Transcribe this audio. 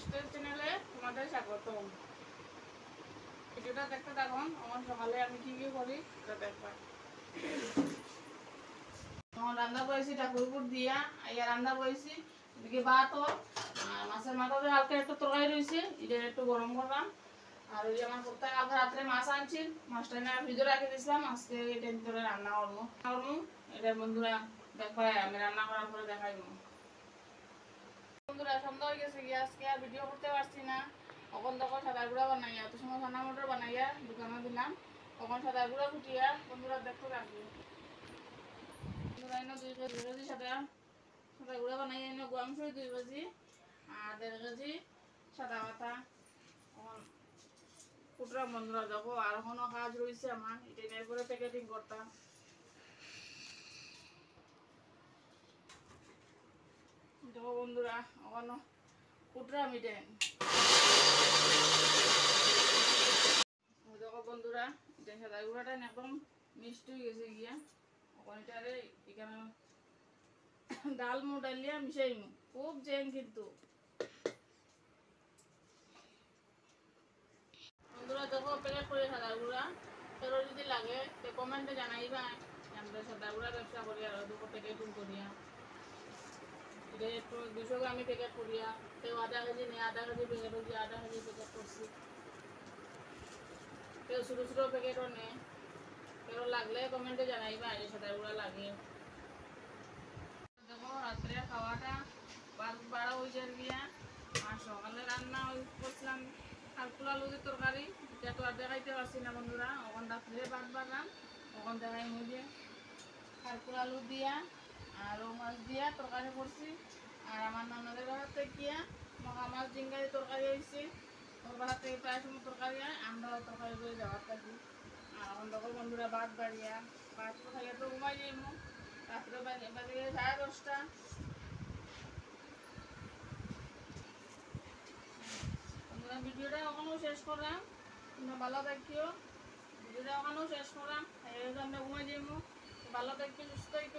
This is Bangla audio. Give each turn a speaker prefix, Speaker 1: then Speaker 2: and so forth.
Speaker 1: টেস্টের চ্যানেলে তোমাদের স্বাগতম। ভিডিওটা দেখতে থাকুন। আমার সকালে আমি কি কি করি সেটা দেখবা। আমার রান্না বয়েছি ঠাকুরপুর দিয়া আইয়া রান্না বয়েছি। এদিকে ভাত আর মাছের মাথাতে হালকা একটু তরকারি রয়েছে, এটা একটু গরম করলাম। আর ওই আমার কোথায় কালকে রাত্রে মাছ আনছি, মাছটা না ভিজে রাখে দিয়েছিলাম, আজকে এটা ভিতরে রান্না করবো। এটা বন্ধুরা দেখবা, আমি রান্না করার পরে দেখাইবো। বন্ধুরা সন্ধ্যা হয়ে গেছে গিয়ে, আজকে আর ভিডিও করতে পারছি না। তখন সাদা গুঁড়া বানাইয়া, এত সময় চানা মটর বানাইয়া দোকানে দিলাম। তখন সাদা গুঁড়া ফুটিয়া বন্ধুরা দেখতে রাখবো। বন্ধুরা এনে 2 কেজি সাদা গুঁড়া বানাইয়া এনে গোয়ামসই 2 কেজি আর 1.5 কেজি সাদা পাতা কুটরা। বন্ধুরা দেখো আর এখনো কাজ রয়েছে আমার, এটা এরপরে প্যাকেটিং করতাম। দেখো বন্ধুরা এখনো কুটরা মিটেন। দেখো বন্ধুরা এটা সাদা গুঁড়াটা একদম মিষ্টি হয়ে গেছে গিয়া। ওখানটারে এখানে ডাল ডালিয়া মিশাইমু, খুব জেন কিন্তু। বন্ধুরা দেখো প্যাকেট করে সাদা গুঁড়া, তোর যদি লাগে তো কমেন্টে জানাইবা। আমরা সাদা গুঁড়া ব্যবসা করি আর দুটো প্যাকেটিং করিয়া, এটা একটু 200 গ্রামই প্যাকেট করিয়া। কেউ 1/2 কেজি নিয়ে 1/2 কেজি প্যাকেট হচ্ছে, 1/2 কেজি প্যাকেট করছি। কেউ ছোটো ছোটো প্যাকেটও নেয়। কেউ লাগলে কমেন্টে জানাইবা এই সাদা গুঁড়া লাগে। দেখো রাত্রে খাওয়াটা 12 হয়েছে গিয়া। আর সকালে রান্না করছিলাম কালকুল আলুর তরকারি, এটা তো আর দেখাইতে পারছি না বন্ধুরা। ওখান রাত্রে ভাত বানাম, ওখান দেখাই মুঝে কালকুল আলু দিয়া আর মাছ দিয়া তরকারি করছি। আর আমার ননদের বাসার থেকে গিয়া মহা মাছ জিঙ্গারি তরকারি হয়েছে। ওর বাসার থেকে প্রায় সময় তরকারি হয়, আমরাও তরকারি করে যাওয়ার থাকি। আর এখন দেখো বন্ধুরা ভাত বাড়িয়া, ভাত খাইয়া তো ঘুমাই যাইব। রাত্রে বাজে 10:30। বন্ধুরা ভিডিওটা ওখানেও শেষ করলাম, তোমরা ভালো থাকিও। ভিডিওটা ওখানেও শেষ করলাম, আমরা ঘুমাই যাইব। ভালো থাকি, সুস্থ থাকি।